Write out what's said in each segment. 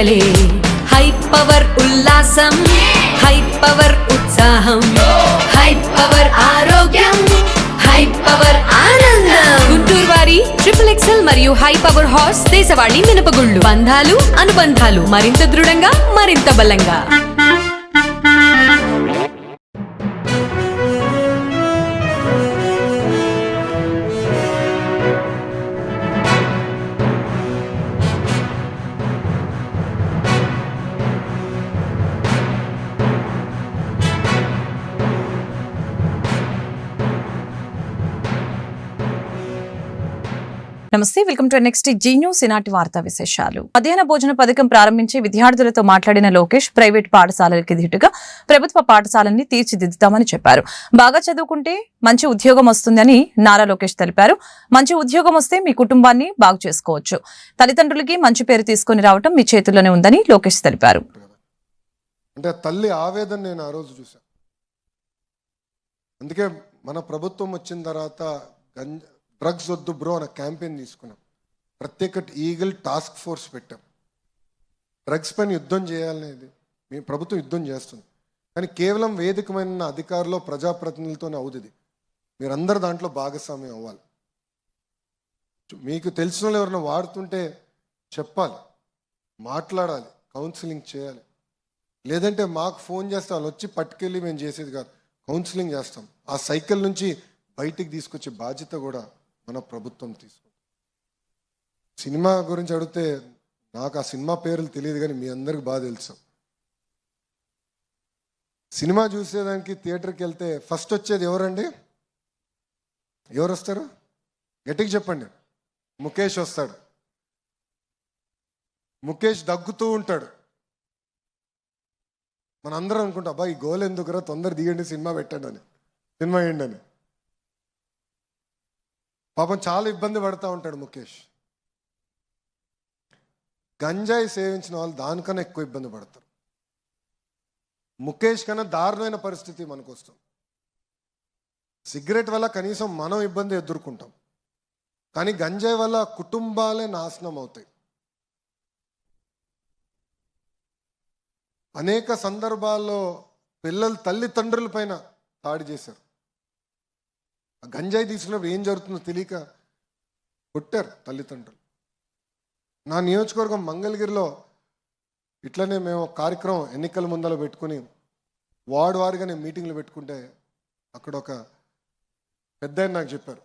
పండగలే high power ఉల్లాసం high power ఉత్సాహం high power ఆరోగ్యం హై పవర్ ఆనందం. గుంటూరు వారి XXL మరియు హై పవర్ హార్స్ దేశవాళీ మినపగుళ్ళు. బంధాలు అనుబంధాలు మరింత దృఢంగా మరింత బలంగా. నమస్తే, welcome to next Zee News. ఈనాటి వార్తా విశేషాలు. మధ్యాహ్న భోజన పథకం ప్రారంభించి విద్యార్థులతో మాట్లాడిన లోకేష్ ప్రైవేట్ పాఠశాలలకి ధీటుగా ప్రభుత్వ పాఠశాలల్ని తీర్చిదిద్దుతామని చెప్పారు. బాగా చదువుకుంటే మంచి ఉద్యోగం వస్తుందని నారా లోకేష్ తెలిపారు. మంచి ఉద్యోగం వస్తే మీ కుటుంబాన్ని బాగు చేసుకోవచ్చు. తల్లిదండ్రులకి మంచి పేరు తీసుకుని రావటం మీ చేతుల్లోనే ఉందని లోకేష్ తెలిపారు. అంటే తల్లి ఆవేదన నేను ఆ రోజు చూశాను. అందుకే మన ప్రభుత్వం వచ్చిన తర్వాత డ్రగ్స్ వద్దు బ్రో అనే క్యాంపెయిన్ తీసుకున్నాం. ప్రత్యేక ఈగల్ టాస్క్ ఫోర్స్ పెట్టాం. డ్రగ్స్ పైన యుద్ధం చేయాలనేది మీ ప్రభుత్వం యుద్ధం చేస్తుంది. కానీ కేవలం వేదికమైన అధికారులు ప్రజాప్రతినిధులతోనే అవుతుంది. మీరందరూ దాంట్లో భాగస్వామ్యం అవ్వాలి. మీకు తెలిసిన వాళ్ళు ఎవరైనా వాడుతుంటే చెప్పాలి, మాట్లాడాలి, కౌన్సిలింగ్ చేయాలి. లేదంటే మాకు ఫోన్ చేస్తే వాళ్ళు వచ్చి పట్టుకెళ్ళి మేము చేసేది కాదు, కౌన్సిలింగ్ చేస్తాం. ఆ సైకిల్ నుంచి బయటికి తీసుకొచ్చే బాధ్యత కూడా మన ప్రభుత్వం తీసుకుంది. సినిమా గురించి అడిగితే నాకు ఆ సినిమా పేర్లు తెలియదు, కానీ మీ అందరికి బాగా తెలుసు. సినిమా చూసేదానికి థియేటర్కి వెళ్తే ఫస్ట్ వచ్చేది ఎవరండి? ఎవరు వస్తారు? గట్టిగా చెప్పండి. ముఖేష్ వస్తాడు. ముఖేష్ దగ్గుతూ ఉంటాడు. మనందరం అనుకుంటాం, అబ్బా ఈ గోల్ ఎందుకురా, తొందర దిగండి, సినిమా పెట్టండి అని, సినిమా వేయండి అని. పాపం చాలా ఇబ్బంది పడుతూ ఉంటాడు ముఖేష్. గంజాయి సేవించిన వాళ్ళు దానికన్నా ఎక్కువ ఇబ్బంది పడతారు. ముఖేష్ కన్నా దారుణమైన పరిస్థితి మనకు వస్తుంది. సిగరెట్ వల్ల కనీసం మనం ఇబ్బంది ఎదుర్కొంటాం, కానీ గంజాయి వల్ల కుటుంబాలే నాశనం అవుతాయి. అనేక సందర్భాల్లో పిల్లలు తల్లిదండ్రుల పైన దాడి చేశారు. గంజాయి తీసుకున్నప్పుడు ఏం జరుగుతుందో తెలియక కొట్టారు తల్లిదండ్రులు. నా నియోజకవర్గం మంగళగిరిలో ఇట్లనే మేము కార్యక్రమం ఎన్నికల ముందర పెట్టుకుని వార్డు వారిగానే మీటింగ్లు పెట్టుకుంటే అక్కడ ఒక పెద్ద ఆయన నాకు చెప్పారు,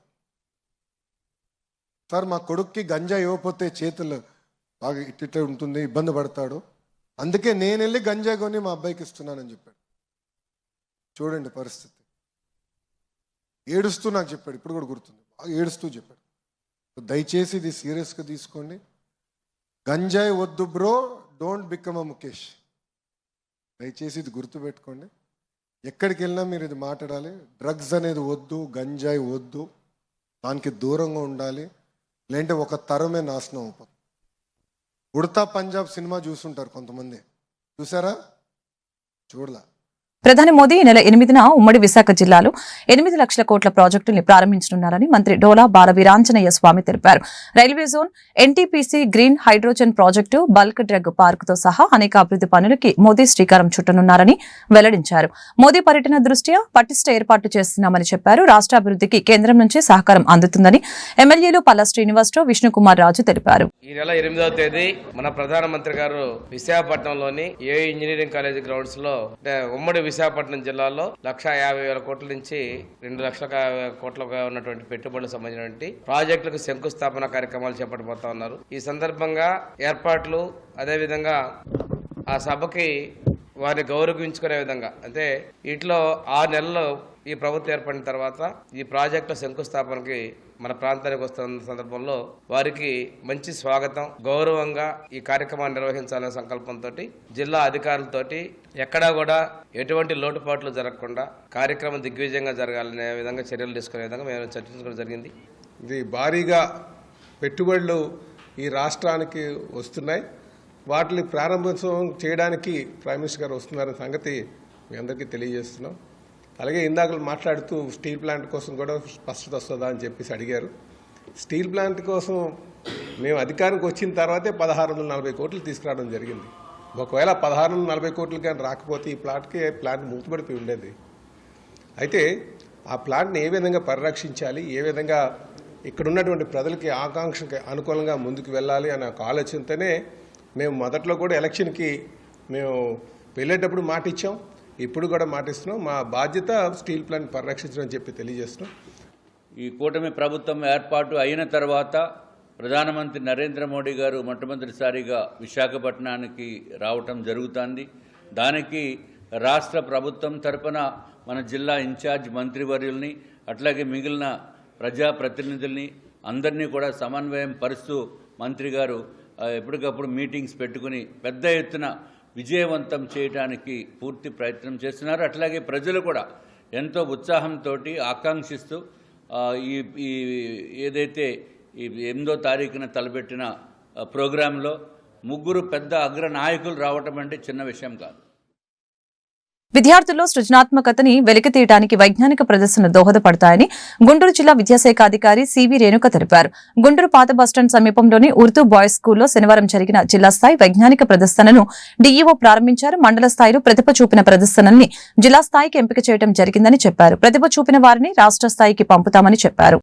సార్ మా కొడుక్కి గంజాయి ఇవ్వకపోతే చేతులు బాగా ఇట్ట ఉంటుంది, ఇబ్బంది పడతాడు, అందుకే నేను వెళ్ళి గంజాయి కొని మా అబ్బాయికి ఇస్తున్నానని చెప్పాడు. చూడండి పరిస్థితి. ఏడుస్తూ నాకు చెప్పాడు, ఇప్పుడు కూడా గుర్తుంది, బాగా ఏడుస్తూ చెప్పాడు. దయచేసి ఇది సీరియస్గా తీసుకోండి. గంజాయి వద్దు bro, don't become a Mukesh. దయచేసి ఇది గుర్తుపెట్టుకోండి. ఎక్కడికి వెళ్ళినా మీరు ఇది మాట్లాడాలి. డ్రగ్స్ అనేది వద్దు, గంజాయి వద్దు, దానికి దూరంగా ఉండాలి. లేదంటే ఒక తరమే నాశనం అయిపోతుంది. ఉడతా పంజాబ్ సినిమా చూసుంటారు కొంతమంది, చూసారా? చూడలా. ప్రధాని మోదీ ఈ నెల 8న ఉమ్మడి విశాఖ జిల్లాలో 8 లక్షల కోట్ల ప్రాజెక్టుల్ని ప్రారంభించనున్నారని మంత్రి డోలా బాల వీరాంజనేయ స్వామి తెలిపారు. Railway zone, NTPC green hydrogen project, bulk drug పార్కుతో సహా అనేక అభివృద్ధి పనులకి మోదీ శ్రీకారం చుట్టనున్నారని వెల్లడించారు. మోదీ పర్యటన దృష్ట్యా పటిష్ట ఏర్పాట్లు చేస్తున్నామని చెప్పారు. రాష్ట్ర అభివృద్ధికి కేంద్రం నుంచి సహకారం అందుతుందని ఎమ్మెల్యేలు పల్లా శ్రీనివాసరావు, విష్ణుకుమార్ రాజు తెలిపారు. ఈ నెల 8వ తేదీ మన ప్రధానమంత్రి గారు విశాఖపట్నంలోని ఏ ఇంజనీరింగ్ కాలేజ్ గ్రౌండ్స్ లో ఉమ్మడి విశాఖపట్నం జిల్లాలో 1,50,000 కోట్ల నుంచి 2,50,000 కోట్లుగా ఉన్నటువంటి పెట్టుబడులకు సంబంధించినటువంటి ప్రాజెక్టులకు శంకుస్థాపన కార్యక్రమాలు చేపట్టబోతా ఉన్నారు. ఈ సందర్భంగా ఏర్పాట్లు, అదేవిధంగా ఆ సభకి వారిని గౌరవించుకునే విధంగా, అంటే వీటిలో 6 నెలలు ఈ ప్రభుత్వం ఏర్పడిన తర్వాత ఈ ప్రాజెక్టుల శంకుస్థాపనకి మన ప్రాంతానికి వస్తున్న సందర్భంలో వారికి మంచి స్వాగతం, గౌరవంగా ఈ కార్యక్రమాన్ని నిర్వహించాలనే సంకల్పంతో జిల్లా అధికారులతోటి ఎక్కడా కూడా ఎటువంటి లోటుపాట్లు జరగకుండా కార్యక్రమం దిగ్విజయంగా జరగాలనే విధంగా చర్యలు తీసుకునే విధంగా మేము చర్చించుకోవడం జరిగింది. ఇది భారీగా పెట్టుబడులు ఈ రాష్ట్రానికి వస్తున్నాయి. వాటిని ప్రారంభోత్సవం చేయడానికి ప్రైమ్ మినిస్టర్ గారు వస్తున్నారనే సంగతి మీ అందరికీ తెలియజేస్తున్నాం. అలాగే ఇందాక మాట్లాడుతూ స్టీల్ ప్లాంట్ కోసం కూడా స్పష్టత వస్తుందా అని చెప్పేసి అడిగారు. స్టీల్ ప్లాంట్ కోసం మేము అధికారానికి వచ్చిన తర్వాతే 1640 కోట్లు తీసుకురావడం జరిగింది. ఒకవేళ 1640 కోట్లు కానీ రాకపోతే ఈ ప్లాంట్ మూతపడిపోయి ఉండేది. అయితే ఆ ప్లాంట్ని ఏ విధంగా పరిరక్షించాలి, ఏ విధంగా ఇక్కడ ఉన్నటువంటి ప్రజలకి ఆకాంక్షకి అనుకూలంగా ముందుకు వెళ్ళాలి అనే ఒక ఆలోచనతోనే మేము మొదట్లో కూడా ఎలక్షన్కి మేము వెళ్ళేటప్పుడు మాట ఇచ్చాం, ఇప్పుడు కూడా మాట ఇస్తున్నాం. మా బాధ్యత స్టీల్ ప్లాంట్ పరిరక్షించడం అని చెప్పి తెలియజేస్తున్నాం. ఈ కూటమి ప్రభుత్వం ఏర్పాటు అయిన తర్వాత ప్రధానమంత్రి నరేంద్ర మోడీ గారు మొట్టమొదటిసారిగా విశాఖపట్నానికి రావటం జరుగుతుంది. దానికి రాష్ట్ర ప్రభుత్వం తరపున మన జిల్లా ఇన్ఛార్జ్ మంత్రివర్యుల్ని అట్లాగే మిగిలిన ప్రజాప్రతినిధుల్ని అందరినీ కూడా సమన్వయం పరుస్తూ మంత్రి గారు ఎప్పటికప్పుడు మీటింగ్స్ పెట్టుకుని పెద్ద ఎత్తున విజయవంతం చేయడానికి పూర్తి ప్రయత్నం చేస్తున్నారు. అట్లాగే ప్రజలు కూడా ఎంతో ఉత్సాహంతో ఆకాంక్షిస్తూ ఈ ఏదైతే ఈ 8వ తారీఖున తలపెట్టిన ప్రోగ్రాంలో 3 పెద్ద అగ్ర నాయకులు రావటం అంటే చిన్న విషయం కాదు. విద్యార్థుల్లో సృజనాత్మకతని వెలికితీయడానికి వైజ్ఞానిక ప్రదర్శనలు దోహదపడతాయని గుంటూరు జిల్లా విద్యాశాఖ అధికారి సివి రేణుక తెలిపారు. గుంటూరు పాత బస్టాండ్ సమీపంలోని ఉర్దూ బాయ్స్ స్కూల్లో శనివారం జరిగిన జిల్లా స్థాయి వైజ్ఞానిక ప్రదర్శనను డీఈఓ ప్రారంభించారు. మండల స్థాయిలో ప్రతిభ చూపిన ప్రదర్శనల్ని జిల్లా స్థాయికి ఎంపిక చేయడం జరిగిందని చెప్పారు. ప్రతిభ చూపిన వారిని రాష్ట్ర స్థాయికి పంపుతామని చెప్పారు.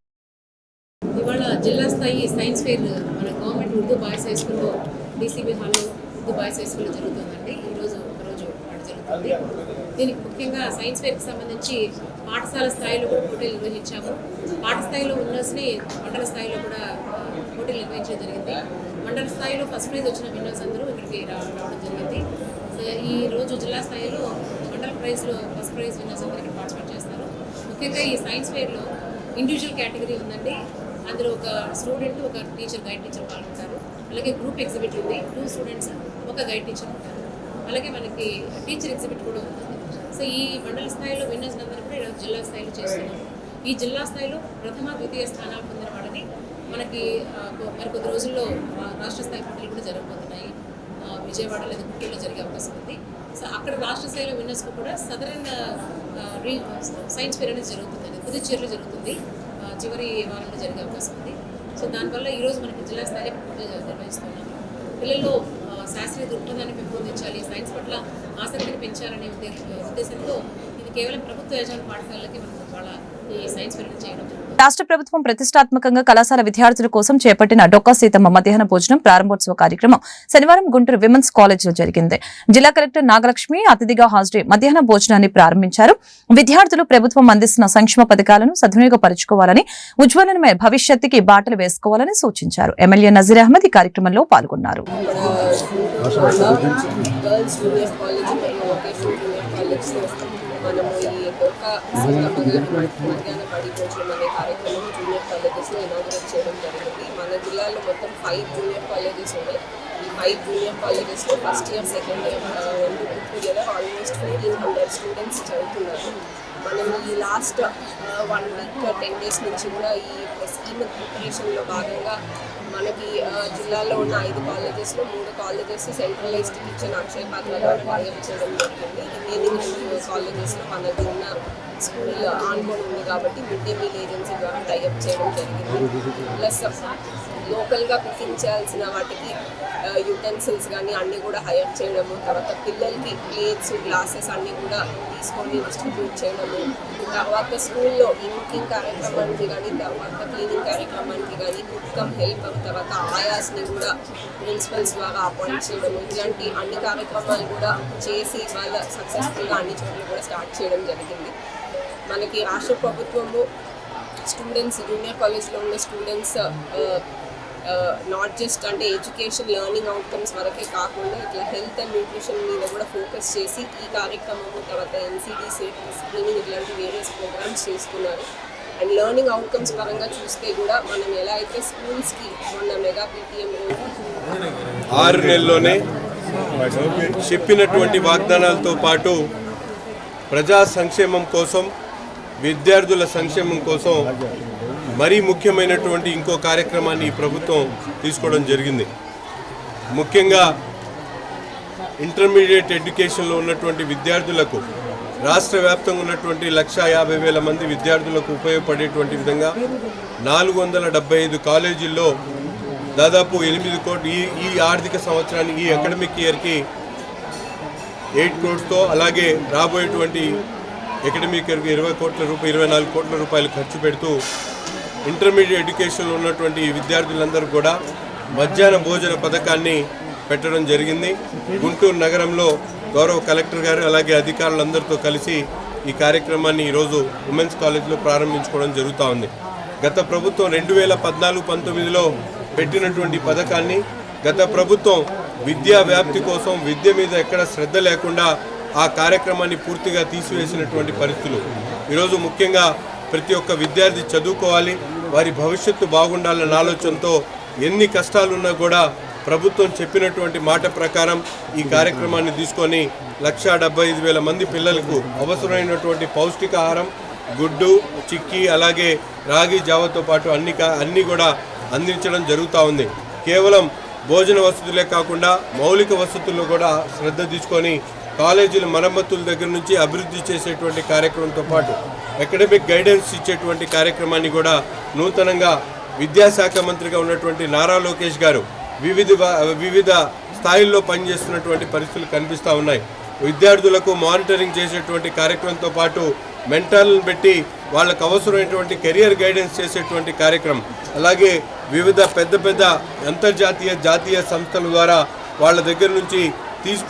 ఇవాళ జిల్లా స్థాయి సైన్స్ ఫెయిర్ మన గవర్నమెంట్ ఉర్దూ బాయ్స్ హై స్కూల్లో డీసీబీ హాల్లో ఉర్దూ బాయ్స్ హై స్కూల్లో జరుగుతుందండి. ఈరోజు ఒకరోజు పాటు జరుగుతుంది. దీనికి ముఖ్యంగా సైన్స్ ఫెయిర్కి సంబంధించి పాఠశాల స్థాయిలో కూడా పోటీలు నిర్వహించాము. పాఠ స్థాయిలో విన్నర్స్ని మండల స్థాయిలో కూడా పోటీలు నిర్వహించడం జరిగింది. మండల స్థాయిలో ఫస్ట్ ప్రైజ్ వచ్చిన విన్నర్స్ అందరూ ఇక్కడికి రావడం జరిగింది. ఈ రోజు జిల్లా స్థాయిలో మండల ప్రైజ్లో ఫస్ట్ ప్రైజ్ విన్నర్స్ అందరూ ఇక్కడ పార్టిసిపేట్ చేస్తారు. ముఖ్యంగా ఈ సైన్స్ ఫెయిర్లో ఇండివిజువల్ కేటగిరీ ఉందండి. అందులో ఒక స్టూడెంట్, ఒక టీచర్, గైడ్ టీచర్ పాల్గొంటారు. అలాగే గ్రూప్ ఎగ్జిబిట్ ఉంది, 2 స్టూడెంట్స్, ఒక గైడ్ టీచర్ ఉంటారు. అలాగే మనకి టీచర్ ఎగ్జిబిట్ కూడా ఉంటుంది. సో ఈ మండల స్థాయిలో విన్నర్స్ అందరూ కూడా ఈరోజు జిల్లా స్థాయిలో చేస్తున్నాము. ఈ జిల్లా స్థాయిలో ప్రథమ, ద్వితీయ స్థానాలు పొందిన వాళ్ళని మనకి మరికొద్ది రోజుల్లో రాష్ట్ర స్థాయి పోటీలు కూడా జరగబోతున్నాయి. విజయవాడ లేదా గుంటూరులో జరిగే అవకాశం ఉంది. సో అక్కడ రాష్ట్ర స్థాయిలో విన్నర్స్కి కూడా సదరన్ సైన్స్ ఫెయిర్ అనేది జరుగుతుంది, పుదుచ్చేరిలో జరుగుతుంది. చివరి వారంలో జరిగే అవకాశం ఉంది. సో దానివల్ల ఈరోజు మనకి జిల్లా స్థాయిలో నిర్వహిస్తున్నాము. పిల్లల్లో శాస్త్రీయ దృక్పథాన్ని పెంపొందించాలి, సైన్స్ పట్ల ఆసక్తిని పెంచాలనే ఉద్దేశంతో ఇది కేవలం ప్రభుత్వ యజమాని పాఠశాలకి మనం వాళ్ళ ఈ సైన్స్ ఫెయిర్ చేయడం. రాష్ట్ర ప్రభుత్వం ప్రతిష్టాత్మకంగా కళాశాల విద్యార్థుల కోసం చేపట్టిన డొక్కా సీతమ్మ మధ్యాహ్న భోజనం ప్రారంభోత్సవ కార్యక్రమం శనివారం గుంటూరు విమెన్స్ కాలేజ్ లో జరిగింది. జిల్లా కలెక్టర్ నాగలక్ష్మి అతిథిగా హాజరై మధ్యాహ్న భోజనాన్ని ప్రారంభించారు. విద్యార్థులు ప్రభుత్వం అందిస్తున్న సంక్షేమ పథకాలను సద్వినియోగపరుచుకోవాలని, ఉజ్వలమైన భవిష్యత్తుకి బాటలు వేసుకోవాలని సూచించారు. ఎమ్మెల్యే నజీర్ అహ్మద్ ఈ కార్యక్రమంలో పాల్గొన్నారు. మనము ఈ డొక్కా సీతమ్మ గారి మధ్యాహ్న బడి భోజనం అనే కార్యక్రమం జూనియర్ కాలేజెస్లో ఇనాగరేట్ చేయడం జరిగింది. మన జిల్లాలో మొత్తం 5 జూనియర్ కాలేజెస్ ఉన్నాయి. ఈ 5 జూనియర్ కాలేజెస్లో first year, second year together almost 1500 students చదువుతున్నారు. మనం ఈ లాస్ట్ 1 వీక్ 10 డేస్ నుంచి కూడా ఈ స్కీమ్ ప్రిపరేషన్లో భాగంగా మనకి జిల్లాలో ఉన్న 5 కాలేజెస్లో 3 కాలేజెస్ సెంట్రలైజ్డ్ కిచెన్ అక్షయ పాత్ర ద్వారా టైఅప్ చేయడం జరిగింది. రిమైనింగ్ 2 కాలేజెస్లో మనకి ఉన్న స్కూల్ ఆన్బోర్డ్ ఉంది కాబట్టి మిడ్ డే మీల్ ఏజెన్సీ ద్వారా టైఅప్ చేయడం జరిగింది. ప్లస్ లోకల్గా కుకింగ్ చేయాల్సిన వాటికి యూటెన్సిల్స్ కానీ అన్నీ కూడా హైర్ చేయడము, తర్వాత పిల్లలకి ప్లేట్స్, గ్లాసెస్ అన్నీ కూడా తీసుకొని డిస్ట్రిబ్యూట్ చేయడము, తర్వాత స్కూల్లో ఈ కుకింగ్ కార్యక్రమానికి కానీ, తర్వాత క్లీనింగ్ కార్యక్రమానికి కానీ కుక్ కమ్ హెల్ప్, తర్వాత ఆయాస్ని కూడా ప్రిన్సిపల్స్ ద్వారా అపాయింట్ చేయడము, ఇలాంటి అన్ని కార్యక్రమాలు కూడా చేసి వాళ్ళ సక్సెస్ఫుల్గా అన్ని చోట్ల కూడా స్టార్ట్ చేయడం జరిగింది. మనకి రాష్ట్ర ప్రభుత్వము స్టూడెంట్స్, జూనియర్ కాలేజ్లో ఉన్న స్టూడెంట్స్ నాట్ జస్ట్ అంటే ఎడ్యుకేషన్, లెర్నింగ్ అవుట్కమ్స్ వరకే కాకుండా ఇట్లా హెల్త్ అండ్ న్యూట్రిషన్ మీద కూడా ఫోకస్ చేసి ఈ కార్యక్రమము, తర్వాత ఎన్సీడీ సేఫ్టీ స్క్రీనింగ్ ఇట్లాంటి వేరియస్ ప్రోగ్రామ్స్ చేస్తున్నారు. అండ్ లెర్నింగ్ అవుట్కమ్స్ పరంగా చూస్తే కూడా మనం ఎలా అయితే స్కూల్స్కి మొన్న మెగా పీటీఎం 6 నెలల్లోనే చెప్పినటువంటి వాగ్దానాలతో పాటు ప్రజా సంక్షేమం కోసం, విద్యార్థుల సంక్షేమం కోసం మరీ ముఖ్యమైనటువంటి ఇంకో కార్యక్రమాన్ని ఈ ప్రభుత్వం తీసుకోవడం జరిగింది. ముఖ్యంగా ఇంటర్మీడియట్ ఎడ్యుకేషన్లో ఉన్నటువంటి విద్యార్థులకు, రాష్ట్ర వ్యాప్తంగా ఉన్నటువంటి 150,000 మంది విద్యార్థులకు ఉపయోగపడేటువంటి విధంగా 475 కాలేజీల్లో దాదాపు 8 కోట్లు ఈ ఆర్థిక సంవత్సరానికి ఈ అకాడమిక్ ఇయర్కి 8 crores అలాగే రాబోయేటువంటి అకాడమిక్ ఇయర్కి 24 కోట్ల రూపాయలు ఖర్చు పెడుతూ ఇంటర్మీడియట్ ఎడ్యుకేషన్లో ఉన్నటువంటి విద్యార్థులందరూ కూడా మధ్యాహ్న భోజన పథకాన్ని పెట్టడం జరిగింది. గుంటూరు నగరంలో గౌరవ కలెక్టర్ గారు అలాగే అధికారులందరితో కలిసి ఈ కార్యక్రమాన్ని ఈరోజు ఉమెన్స్ కాలేజ్లో ప్రారంభించుకోవడం జరుగుతూ ఉంది. గత ప్రభుత్వం 2014-19లో పెట్టినటువంటి పథకాన్ని గత ప్రభుత్వం విద్యా వ్యాప్తి కోసం విద్య మీద ఎక్కడ శ్రద్ధ లేకుండా ఆ కార్యక్రమాన్ని పూర్తిగా తీసివేసినటువంటి పరిస్థితులు. ఈరోజు ముఖ్యంగా ప్రతి ఒక్క విద్యార్థి చదువుకోవాలి, వారి భవిష్యత్తు బాగుండాలన్న ఆలోచనతో ఎన్ని కష్టాలున్నా కూడా ప్రభుత్వం చెప్పినటువంటి మాట ప్రకారం ఈ కార్యక్రమాన్ని తీసుకొని 1,75,000 మంది పిల్లలకు అవసరమైనటువంటి పౌష్టికాహారం, గుడ్డు, చిక్కీ అలాగే రాగి జావతో పాటు అన్ని కూడా అందించడం జరుగుతూ ఉంది. కేవలం భోజన వసతులే కాకుండా మౌలిక వసతుల్లో కూడా శ్రద్ధ తీసుకొని కాలేజీల మరమ్మతుల దగ్గర నుంచి అభివృద్ధి చేసేటువంటి కార్యక్రమంతో పాటు అకాడమిక్ గైడెన్స్ ఇచ్చేటువంటి కార్యక్రమాన్ని కూడా నూతనంగా విద్యాశాఖ మంత్రిగా ఉన్నటువంటి నారా లోకేష్ గారు వివిధ స్థాయిల్లో పనిచేస్తున్నటువంటి పరిస్థితులు కనిపిస్తూ ఉన్నాయి. విద్యార్థులకు మానిటరింగ్ చేసేటువంటి కార్యక్రమంతో పాటు మెంటర్లను పెట్టి వాళ్ళకు అవసరమైనటువంటి కెరియర్ గైడెన్స్ చేసేటువంటి కార్యక్రమం, అలాగే వివిధ పెద్ద అంతర్జాతీయ జాతీయ సంస్థల ద్వారా వాళ్ళ దగ్గర నుంచి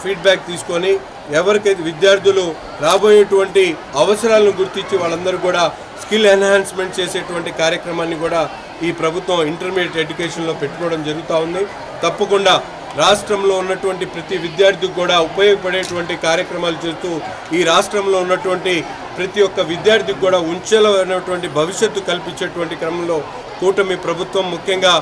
ఫీడ్బ్యాక్ తీసుకొని ఎవరికైతే విద్యార్థులు రాబోయేటువంటి అవసరాలను గుర్తించి వాళ్ళందరూ కూడా స్కిల్ ఎన్హాన్స్మెంట్ చేసేటువంటి కార్యక్రమాన్ని కూడా ఈ ప్రభుత్వం ఇంటర్మీడియట్ ఎడ్యుకేషన్లో పెట్టుకోవడం జరుగుతూ ఉంది. తప్పకుండా రాష్ట్రంలో ఉన్నటువంటి ప్రతి విద్యార్థికి కూడా ఉపయోగపడేటువంటి కార్యక్రమాలు చేస్తూ ఈ రాష్ట్రంలో ఉన్నటువంటి ప్రతి ఒక్క విద్యార్థికి కూడా ఉంచలైనటువంటి భవిష్యత్తు కల్పించేటువంటి క్రమంలో కూటమి ప్రభుత్వం ముఖ్యంగా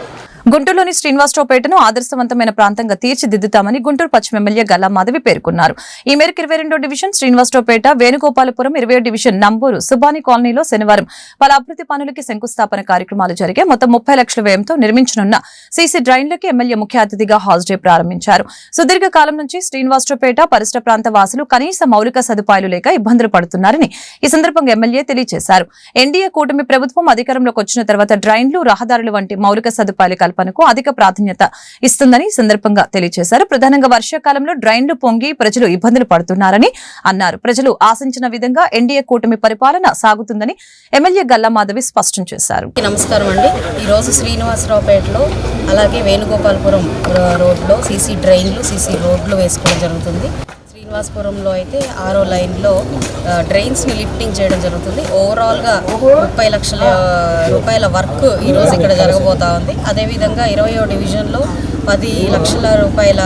గుంటూరులోని శ్రీనివాసరావుపేటను ఆదర్శవంతమైన ప్రాంతంగా తీర్చిదిద్దుతామని గుంటూరు పశ్చిమ ఎమ్మెల్యే గల్లా మాధవి పేర్కొన్నారు. ఈ మేరకు 22వ డివిజన్ శ్రీనివాసరావుపేట, వేణుగోపాలపురం 20వ డివిజన్ నంబూరు సుబాని కాలనీలో శనివారం పలు అభివృద్ధి పనులకి శంకుస్థాపన కార్యక్రమాలు జరిగాయి. మొత్తం 30 లక్షల వ్యయంతో నిర్మించనున్న సీసీ డ్రైన్లకి ఎమ్మెల్యే ముఖ్య అతిథిగా హాజరై ప్రారంభించారు. సుదీర్ఘ కాలం నుంచి శ్రీనివాసరావుపేట పరిసర ప్రాంత వాసులు కనీస మౌలిక సదుపాయాలు లేక ఇబ్బందులు పడుతున్నారని ఈ సందర్భంగా ఎమ్మెల్యే తెలియజేశారు. ఎన్డీఏ కూటమి ప్రభుత్వం అధికారంలోకి వచ్చిన తర్వాత డ్రైన్లు, రహదారులు వంటి మౌలిక సదుపాయాల కల్పనకు అధిక ప్రాధాన్యత ఇస్తుందని సందర్భంగా తెలియజేశారు. ప్రధానంగా వర్షాకాలంలో డ్రైన్లు పొంగి ప్రజలు ఇబ్బందులు పడుతున్నారని అన్నారు. ప్రజలు ఆశించిన విధంగా ఎన్డీఏ కూటమి పరిపాలన సాగుతుందని ఎమ్మెల్యే గల్లా మాధవి స్పష్టం చేశారు. నమస్కారం అండి. ఈరోజు శ్రీనివాసరావుపేటలో అలాగే వేణుగోపాలపురం రోడ్లో సీసీ డ్రైన్లు, సీసీ రోడ్లు వేసుకోవడం జరుగుతుంది. శ్రీనివాసపురంలో అయితే 6వ లైన్లో డ్రైన్స్ని లిఫ్టింగ్ చేయడం జరుగుతుంది. ఓవరాల్గా 30 లక్షల రూపాయల వర్క్ ఈరోజు ఇక్కడ జరగబోతా ఉంది. అదేవిధంగా 20వ డివిజన్లో 10 లక్షల రూపాయల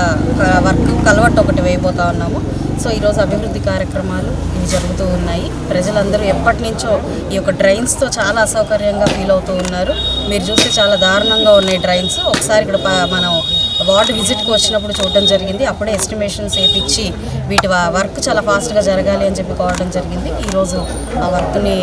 వర్క్ కల్వర్ట్ ఒకటి వేయబోతా ఉన్నాము. సో ఈరోజు అభివృద్ధి కార్యక్రమాలు ఇవి జరుగుతూ ఉన్నాయి. ప్రజలందరూ ఎప్పటి నుంచో ఈ యొక్క డ్రైన్స్తో చాలా అసౌకర్యంగా ఫీల్ అవుతూ ఉన్నారు. మీరు చూస్తే చాలా దారుణంగా ఉన్నాయి డ్రైన్స్. ఒకసారి ఇక్కడ మనం వార్డు విజిట్కి వచ్చినప్పుడు చూడడం జరిగింది. అప్పుడే ఎస్టిమేషన్స్ వేయించి వీటి వర్క్ చాలా ఫాస్ట్గా జరగాలి అని చెప్పి కోరడం జరిగింది. ఈరోజు ఆ వర్క్ని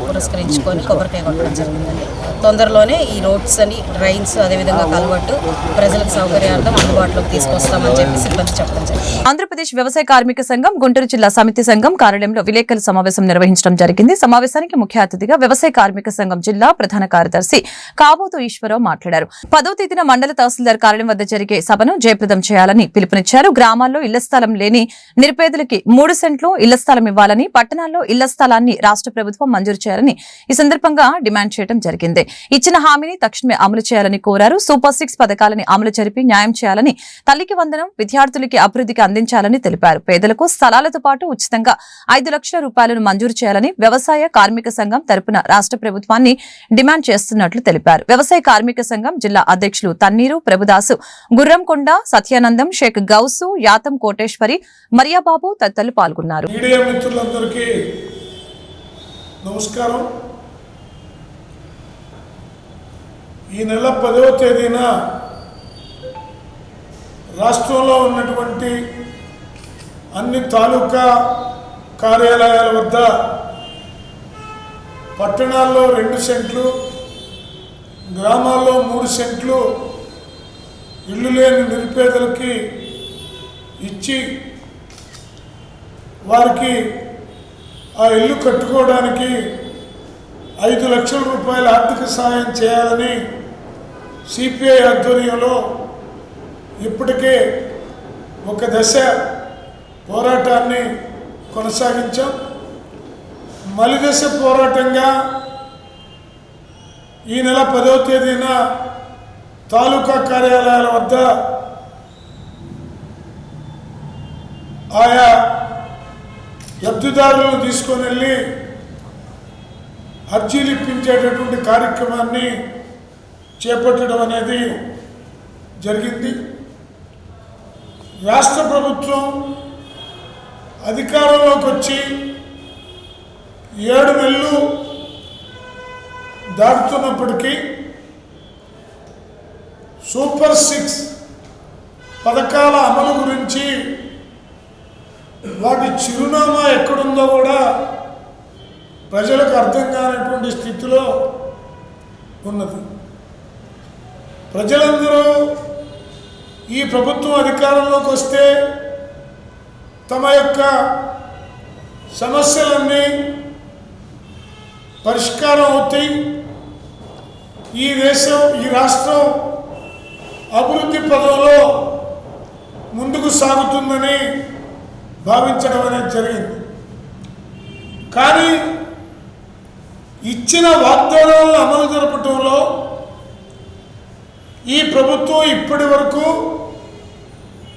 పురస్కరించుకొని కొబ్బరికాయ కొట్టడం జరిగిందండి. తొందరలోనే ఈ రోడ్స్ అని డ్రైన్స్ అదేవిధంగా కల్వర్టు ప్రజలకు సౌకర్యార్థం అందుబాటులోకి తీసుకొస్తామని చెప్పి సిబ్బంది చెప్పడం జరిగింది. ఆంధ్రప్రదేశ్ వ్యవసాయ కార్మిక సంఘం గుంటూరు జిల్లా సమితి సంఘం కార్యాలయంలో విలేకరుల సమావేశం నిర్వహించడం జరిగింది. సమావేశానికి ముఖ్య అతిథిగా వ్యవసాయ కార్మిక సంఘం జిల్లా ప్రధాన కార్యదర్శి కాబోతు ఈశ్వరరావు మాట్లాడారు. 10వ తేదీన మండల తహసీల్దార్ కార్యాలయం వద్ద జరిగే సభను జయప్రదం చేయాలని పిలుపునిచ్చారు. గ్రామాల్లో ఇళ్ల స్థలం లేని నిరుపేదలకి 3 సెంట్లు ఇళ్ల స్థలం ఇవ్వాలని, పట్టణాల్లో ఇళ్ల స్థలాన్ని రాష్ట్ర ప్రభుత్వం మంజూరు చేయాలని ఈ సందర్భంగా డిమాండ్ చేయడం జరిగింది. ఇచ్చిన హామీని తక్షణమే అమలు చేయాలని కోరారు. సూపర్ 6 పథకాలని అమలు జరిపి న్యాయం చేయాలని, తల్లికి వందనం విద్యార్థులకి అభివృద్ధికి అందించాలని తెలిపారు. పేదలకు స్థలాలతో పాటు ఉచితంగా 5 లక్షల రూపాయలను మంజూరు చేయాలని వ్యవసాయ కార్మిక సంఘం తరపున రాష్ట్ర ప్రభుత్వాన్ని డిమాండ్ చేస్తున్నట్లు తెలిపారు. వ్యవసాయ కార్మిక సంఘం జిల్లా అధ్యక్షులు తన్నీరు ప్రభుదాసు, గుర్రంకొండ సత్యానందం, షేక్ గౌసు, యాతం కోటేశ్వరి, మరియాబాబు తదితరులు పాల్గొన్నారు. మీడియా మిత్రులందరికీ నమస్కారం. ఈ నెల 10వ తేదీన రాష్ట్రంలో ఉన్నటువంటి అన్ని తాలూకా కార్యాలయాల వద్ద పట్టణాల్లో 2 సెంట్లు, గ్రామాల్లో 3 సెంట్లు ఇల్లు లేని నిరుపేదలకి ఇచ్చి వారికి ఆ ఇల్లు కట్టుకోవడానికి 5 లక్షల రూపాయల ఆర్థిక సహాయం చేయాలని సిపిఐ ఆధ్వర్యంలో ఇప్పటికే ఒక దశ పోరాటాన్ని కొనసాగించాం. మలి దశ పోరాటంగా ఈ నెల 10వ తేదీన తాలూకా కార్యాలయాల వద్ద ఆయా లబ్ధిదారులను తీసుకొని వెళ్ళి అర్జీలు ఇప్పించేటటువంటి కార్యక్రమాన్ని చేపట్టడం అనేది జరిగింది. రాష్ట్ర ప్రభుత్వం అధికారంలోకి వచ్చి 7 నెలలు దాటుతున్నప్పటికీ సూపర్ 6 పథకాల అమలు గురించి వాటి చిరునామా ఎక్కడుందో కూడా ప్రజలకు అర్థం కానటువంటి స్థితిలో ఉన్నది. ప్రజలందరూ ఈ ప్రభుత్వం అధికారంలోకి వస్తే తమ యొక్క సమస్యలన్నీ పరిష్కారం అవుతాయి, ఈ దేశం ఈ రాష్ట్రం అభివృద్ధి పదంలో ముందుకు సాగుతుందని భావించడం అనేది జరిగింది. కానీ ఇచ్చిన వాగ్దానాలను అమలు జరపడంలో ఈ ప్రభుత్వం ఇప్పటి వరకు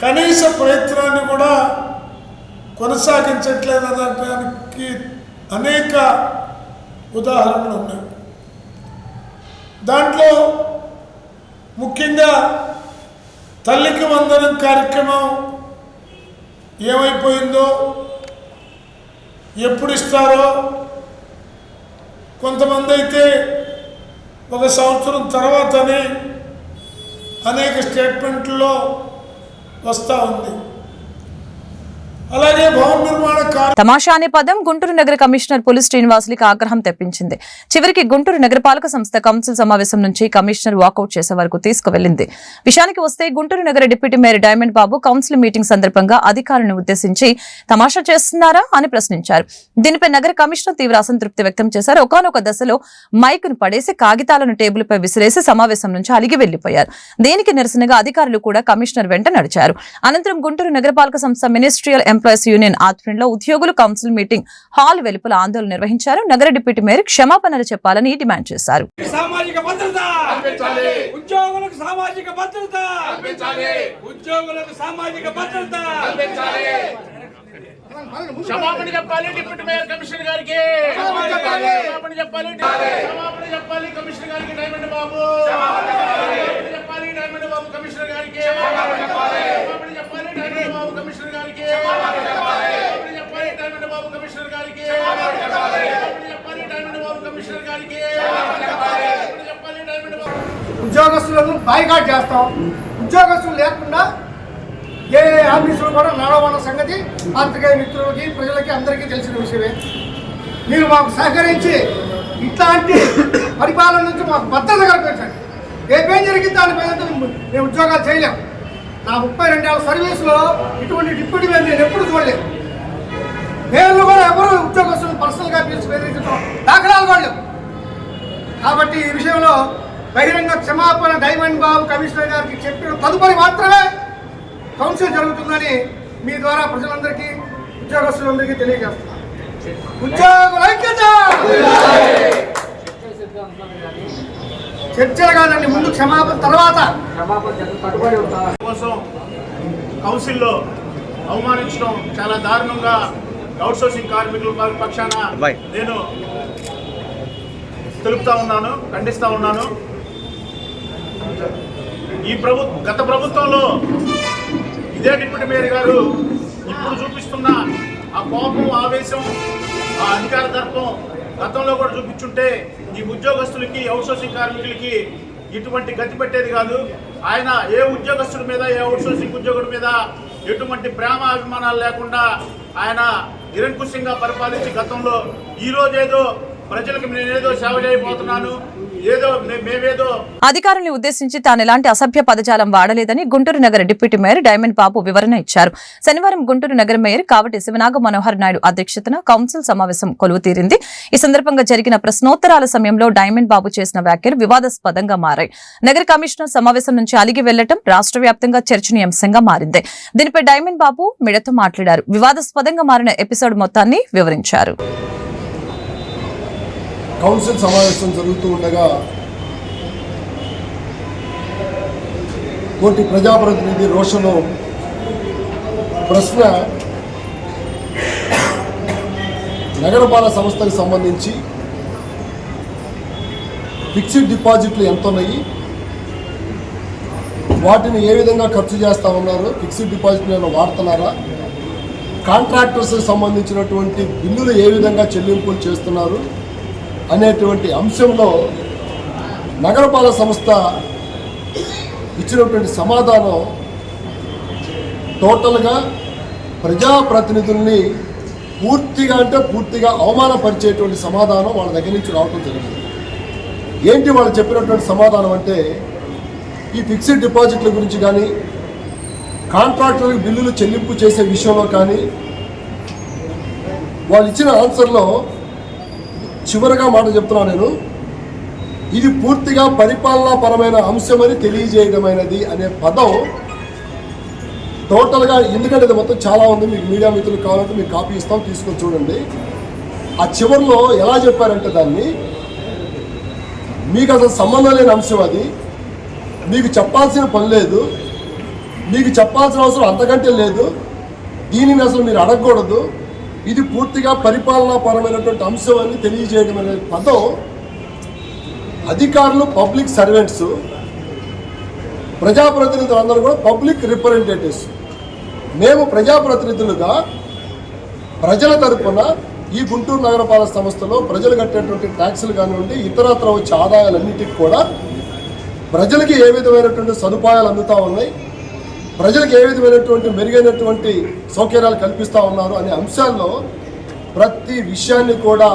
కనీస ప్రయత్నాన్ని కూడా కొనసాగించట్లేదనడానికి అనేక ఉదాహరణలు ఉన్నాయి. దాంట్లో ముఖ్యంగా తల్లికి వందనం కార్యక్రమం ఏమైపోయిందో, ఎప్పుడు ఇస్తారో, కొంతమంది అయితే 1 సంవత్సరం తర్వాతనే అనేక స్టేట్మెంట్లో వస్తూ ఉంది. అలాగే భవన నిర్మాణ తమాషా అనే పదం గుంటూరు నగర కమిషనర్ పులి శ్రీనివాసులకి ఆగ్రహం తెప్పించింది. చివరికి గుంటూరు నగరపాలక సంస్థ కౌన్సిల్ సమావేశం నుంచి కమిషనర్ వాకౌట్ చేసే వరకు తీసుకువెళ్లింది. విషయానికి వస్తే గుంటూరు నగర డిప్యూటీ మేయర్ డైమండ్ బాబు కౌన్సిల్ మీటింగ్ సందర్భంగా అధికారులను ఉద్దేశించి తమాషా చేస్తున్నారా అని ప్రశ్నించారు. దీనిపై నగర కమిషనర్ తీవ్ర అసంతృప్తి వ్యక్తం చేశారు. ఒకానొక దశలో మైకును పడేసి కాగితాలను టేబుల్పై విసిరేసి సమావేశం నుంచి అలిగి వెళ్లిపోయారు. దీనికి నిరసనగా అధికారులు కూడా కమిషనర్ వెంట నడిచారు. అనంతరం గుంటూరు నగరపాలక సంస్థ మినిస్ట్రియల్ ఎంప్లాయీస్ యూనియన్ ఆధ్వర్యంలో ఉద్యోగులు కౌన్సిల్ మీటింగ్ హాల్ వెలుపల ఆందోళన నిర్వహించారు. నగర డిప్యూటీ మేయర్ క్షమాపణలు చెప్పాలని డిమాండ్ చేశారు. సామాజిక భద్రత కల్పించాలి, ఉద్యోగులకు సామాజిక భద్రత కల్పించాలి, ఉద్యోగులకు సామాజిక భద్రత కల్పించాలి. క్షమాపణ చెప్పాలి డిప్యూటీ మేయర్ కమిషనర్ గారికి, క్షమాపణ చెప్పాలి కమిషనర్ గారికి, డైమండ్ బాబు చెప్పాలి, డైమండ్ బాబు కమిషనర్ గారికి చెప్పాలి, డైమండ్ బాబు కమిషనర్ గారికి చెప్పాలి, డైమండ్ బాబు కమిషనర్ గారికి చెప్పాలి, డైమండ్ బాబు కమిషనర్ గారికి చెప్పాలి, డైమండ్ బాబు. ఉద్యోగస్తులను బాయ్కాట్ చేస్తాం. ఉద్యోగస్తులు లేకుండా ఏ ఆఫీసులు కూడా నడవన్న సంగతి పాత్రికేయ మిత్రులకి, ప్రజలకి అందరికీ తెలిసిన విషయమే. మీరు మాకు సహకరించి ఇట్లాంటి పరిపాలన నుంచి మాకు భద్రత కల్పించండి. రేపేం జరిగింది దానిపైన మేము ఉద్యోగాలు చేయలేము. నా 32 ఏళ్ళ సర్వీసులో ఇటువంటి డిప్యూటీ మేయర్ నేను ఎప్పుడు చూడలేదు. మేయర్లు కూడా ఎవరు ఉద్యోగస్తులను పర్సనల్గా పిలిచి బెదిరించడం దాఖలాలు కూడా లేవు. కాబట్టి ఈ విషయంలో బహిరంగ క్షమాపణ డైమండ్ బాబు కమిషనర్ గారికి చెప్పిన తదుపరి మాత్రమే కౌన్సిల్ జరుగుతుందని మీ ద్వారా ప్రజలందరికీ, ఉద్యోగస్తులందరికీ తెలియజేస్తున్నారు. ఉద్యోగుల ఐక్యత, చర్చలు కాదండి, ముందు క్షమాపణ, తర్వాత కోసం కౌన్సిల్లో అవమానించడం చాలా దారుణంగా అవుట్సోర్సింగ్ కార్మికుల పక్షాన నేను తెలుపుతా ఉన్నాను, ఖండిస్తా ఉన్నాను. గత ప్రభుత్వంలో ఇదే డిప్యూటీ మేయర్ గారు ఇప్పుడు చూపిస్తున్న ఆ కోపం, ఆవేశం, ఆ అధికార దర్పం గతంలో కూడా చూపించుంటే ఈ ఉద్యోగస్తులకి, అవుట్సోర్సింగ్ కార్మికులకి ఇటువంటి గతి పెట్టేది కాదు. ఆయన ఏ ఉద్యోగస్తుడి మీద, ఏ అవుట్సోర్సింగ్ ఉద్యోగుడి మీద ఎటువంటి ప్రేమ అభిమానాలు లేకుండా ఆయన నిరంకుశంగా పరిపాలించి గతంలో ఈరోజేదో ప్రజలకు నేనేదో సేవ చేయబోతున్నాను, ఏదో మేమేదో అధికారుల్ని ఉద్దేశించి తాను ఎలాంటి అసభ్య పదజాలం వాడలేదని గుంటూరు నగర డిప్యూటీ మేయర్ డైమండ్ బాబు వివరణ ఇచ్చారు. శనివారం గుంటూరు నగర మేయర్ కావటి శివనాగ మనోహర్ నాయుడు అధ్యక్షతన కౌన్సిల్ సమావేశం కొలువు తీరింది. ఈ సందర్భంగా జరిగిన ప్రశ్నోత్తరాల సమయంలో డైమండ్ బాబు చేసిన వ్యాఖ్యలు వివాదాస్పదంగా మారాయి. నగర కమిషనర్ సమావేశం నుంచి అలిగి వెళ్లడం రాష్ట్ర వ్యాప్తంగా చర్చనీయాంశంగా మారింది. దీనిపై డైమండ్ బాబు మీడియాతో మాట్లాడారు. వివాదాస్పదంగా మారిన ఎపిసోడ్ మొత్తాన్ని వివరించారు. కౌన్సిల్ సమావేశం జరుగుతూ ఉండగా కోటి ప్రజాప్రతినిధి రోషను ప్రశ్న నగరపాలక సంస్థకు సంబంధించి ఫిక్స్డ్ డిపాజిట్లు ఎంత ఉన్నాయి, వాటిని ఏ విధంగా ఖర్చు చేస్తూ ఉన్నారు, ఫిక్స్డ్ డిపాజిట్లు వాడుతున్నారా, కాంట్రాక్టర్స్కి సంబంధించినటువంటి బిల్లులు ఏ విధంగా చెల్లింపులు చేస్తున్నారు అనేటువంటి అంశంలో నగరపాలక సంస్థ ఇచ్చినటువంటి సమాధానం టోటల్గా ప్రజాప్రతినిధుల్ని పూర్తిగా అవమానపరిచేటువంటి సమాధానం వాళ్ళ దగ్గర నుంచి రావడం జరిగింది. ఏంటి వాళ్ళు చెప్పినటువంటి సమాధానం అంటే, ఈ ఫిక్స్డ్ డిపాజిట్ల గురించి కానీ కాంట్రాక్టర్లకు బిల్లులు చెల్లింపు చేసే విషయంలో కానీ వాళ్ళు ఇచ్చిన ఆన్సర్లో చివరిగా మాట చెప్తున్నా నేను, ఇది పూర్తిగా పరిపాలనాపరమైన అంశమని తెలియజేయడమైనది అనే పదం టోటల్గా, ఎందుకంటే ఇది మొత్తం చాలా ఉంది, మీకు మీడియా మిత్రులు కావాలంటే మీకు కాపీ ఇస్తాం, తీసుకొని చూడండి. ఆ చివరిలో ఎలా చెప్పారంటే దాన్ని, మీకు అసలు సంబంధం లేని అంశం అది, మీకు చెప్పాల్సిన పని లేదు, మీకు చెప్పాల్సిన అవసరం అంతకంటే లేదు, దీనిని అసలు మీరు అడగకూడదు, ఇది పూర్తిగా పరిపాలనాపరమైనటువంటి అంశం అని తెలియజేయడం అనే పదం అధికారులు, పబ్లిక్ సర్వెంట్స్, ప్రజాప్రతినిధులు అందరూ కూడా పబ్లిక్ రిప్రజెంటేటివ్స్. మేము ప్రజాప్రతినిధులుగా ప్రజల తరఫున ఈ గుంటూరు నగరపాలక సంస్థలో ప్రజలు కట్టేటువంటి ట్యాక్సులు కానివ్వండి, ఇతరత్ర వచ్చే ఆదాయాలన్నిటికీ కూడా ప్రజలకి ఏ విధమైనటువంటి సదుపాయాలు అందుతూ ఉన్నాయి, ప్రజలకు ఏ విధమైనటువంటి మెరుగైనటువంటి సౌకర్యాలు కల్పిస్తూ ఉన్నారు అనే అంశాల్లో ప్రతి విషయాన్ని కూడా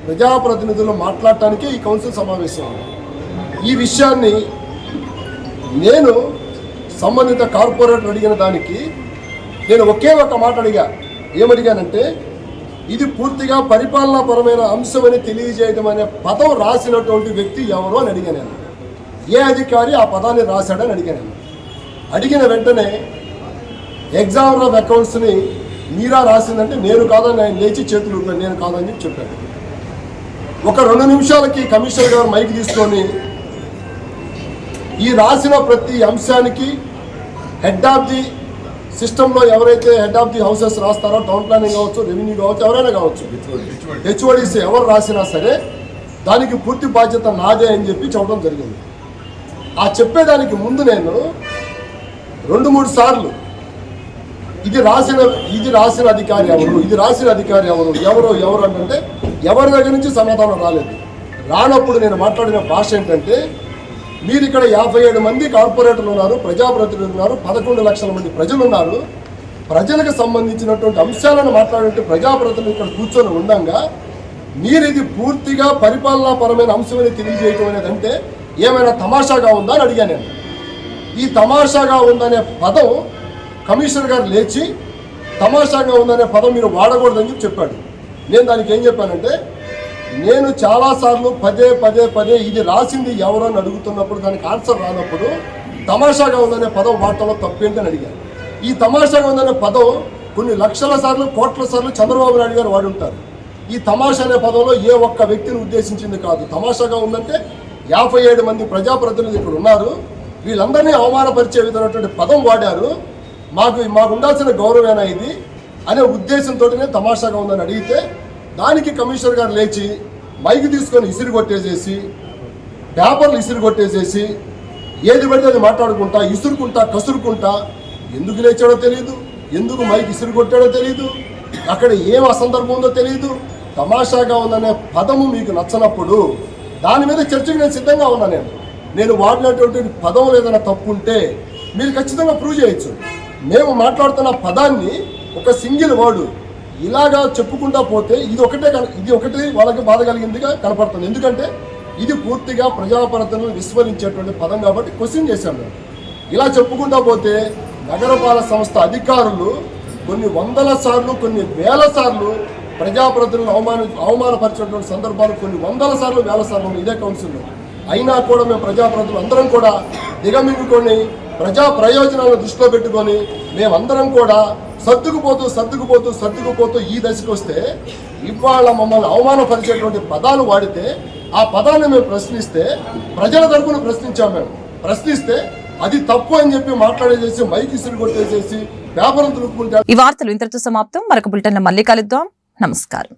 ప్రజాప్రతినిధులు మాట్లాడటానికి ఈ కౌన్సిల్ సమావేశం. ఈ విషయాన్ని నేను సంబంధిత కార్పొరేటర్ అడిగిన దానికి నేను ఒకే ఒక మాట అడిగా. ఏమడిగానంటే, ఇది పూర్తిగా పరిపాలనాపరమైన అంశమని తెలియజేయడం అనే పదం రాసినటువంటి వ్యక్తి ఎవరు అని అడిగాను నేను. ఏ అధికారి ఆ పదాన్ని రాశాడని అడిగాను. అడిగిన వెంటనే ఎగ్జామినర్ ఆఫ్ అకౌంట్స్ని మీరా రాసిందంటే నేను కాదని ఆయన లేచి చేతులు ఊపాను, నేను కాదని చెప్పాను. ఒక 2 నిమిషాలకి కమిషనర్ గారు మైక్ తీసుకొని ఈ రాసిన ప్రతి అంశానికి హెడ్ ఆఫ్ ది సిస్టంలో ఎవరైతే హెడ్ ఆఫ్ ది హౌసెస్ రాస్తారో, టౌన్ ప్లానింగ్ కావచ్చు, రెవెన్యూ కావచ్చు, ఎవరైనా కావచ్చు, హెచ్ఓడిసి ఎవరు రాసినా సరే దానికి పూర్తి బాధ్యత నాదే అని చెప్పి చెప్పడం జరిగింది. ఆ చెప్పేదానికి ముందు నేను 2-3 సార్లు ఇది రాసిన అధికారి ఎవరు అంటే ఎవరి దగ్గర నుంచి సమాధానం రాలేదు. రానప్పుడు నేను మాట్లాడిన భాష ఏంటంటే, మీరు ఇక్కడ 57 మంది కార్పొరేటర్లు ఉన్నారు, ప్రజాప్రతినిధులు ఉన్నారు, 11 లక్షల మంది ప్రజలు ఉన్నారు, ప్రజలకు సంబంధించినటువంటి అంశాలను మాట్లాడే ప్రజాప్రతినిధులు ఇక్కడ కూర్చొని ఉండగా మీరు ఇది పూర్తిగా పరిపాలనాపరమైన అంశమని తెలియజేయటం అనేది అంటే ఏమైనా తమాషాగా ఉందా అని అడిగాను నేను. ఈ తమాషాగా ఉందనే పదం కమిషనర్ గారు లేచి తమాషాగా ఉందనే పదం మీరు వాడకూడదని చెప్పాడు. నేను దానికి ఏం చెప్పానంటే, నేను చాలాసార్లు పదే ఇది రాసింది ఎవరో అని అడుగుతున్నప్పుడు దానికి ఆన్సర్ రానప్పుడు తమాషాగా ఉందనే పదం వాడటంలో తప్పేంటని అడిగాను. ఈ తమాషాగా ఉందనే పదం కొన్ని లక్షల సార్లు, కోట్ల సార్లు చంద్రబాబు నాయుడు గారు వాడి ఉంటారు. ఈ తమాషా అనే పదంలో ఏ ఒక్క వ్యక్తిని ఉద్దేశించింది కాదు. తమాషాగా ఉందంటే 57 మంది ప్రజాప్రతినిధులు ఇక్కడ ఉన్నారు, వీళ్ళందరినీ అవమానపరిచే విధమైనటువంటి పదం వాడారు, మాకు ఉండాల్సిన గౌరవేనా ఇది అనే ఉద్దేశంతోనే తమాషాగా ఉందని అడిగితే దానికి కమిషనర్ గారు లేచి మైక్ తీసుకొని ఇసిరి కొట్టేసేసి, పేపర్లు ఇసిరి కొట్టేసేసి, ఏది పడితే అది మాట్లాడుకుంటా, ఇసురుకుంటా, కసురుకుంటా, ఎందుకు లేచాడో తెలియదు, ఎందుకు మైక్ ఇసిరి కొట్టాడో తెలియదు, అక్కడ ఏం అసందర్భం ఉందో తెలియదు. తమాషాగా ఉందనే పదము మీకు నచ్చనప్పుడు దాని మీద చర్చకు నేను సిద్ధంగా ఉన్నాను. నేను వాడినటువంటి పదం ఏదైనా తప్పు ఉంటే మీరు ఖచ్చితంగా ప్రూవ్ చేయొచ్చు. మేము మాట్లాడుతున్న పదాన్ని ఒక సింగిల్ వర్డ్ ఇలాగా చెప్పుకుంటా పోతే ఇది ఒకటే వాళ్ళకి బాధ కలిగిందిగా కనపడుతుంది. ఎందుకంటే ఇది పూర్తిగా ప్రజాప్రతినిధులను విస్మరించేటువంటి పదం కాబట్టి క్వశ్చన్ చేశాం మేము. ఇలా చెప్పుకుంటా పోతే నగరపాలక సంస్థ అధికారులు కొన్ని వందల సార్లు కొన్ని వేల సార్లు ప్రజాప్రతినిధులను అవమానపరిచినటువంటి సందర్భాలు కొన్ని వందల సార్లు వేల సార్లు ఇదే కౌన్సిల్లో. అయినా కూడా మేము ప్రజాప్రతినిధులు అందరం కూడా దిగమింగుకొని ప్రజా ప్రయోజనాలను దృష్టిలో పెట్టుకొని మేమందరం కూడా సర్దుకుపోతూ ఈ దశకు వస్తే ఇవాళ మమ్మల్ని అవమానపరిచేటువంటి పదాలు వాడితే ఆ పదాన్ని మేము ప్రశ్నిస్తే ప్రజల తరపున ప్రశ్నించాం. మేము ప్రశ్నిస్తే అది తప్పు అని చెప్పి మాట్లాడేసేసి మైక్ ఇసురు కొట్టేసేసి పేపర్ తులుపుకుంటే. ఈ వార్తలు ఇంతటితో సమాప్తం. మరొక బులెటిన్లో మళ్ళీ కలుద్దాం. నమస్కారం.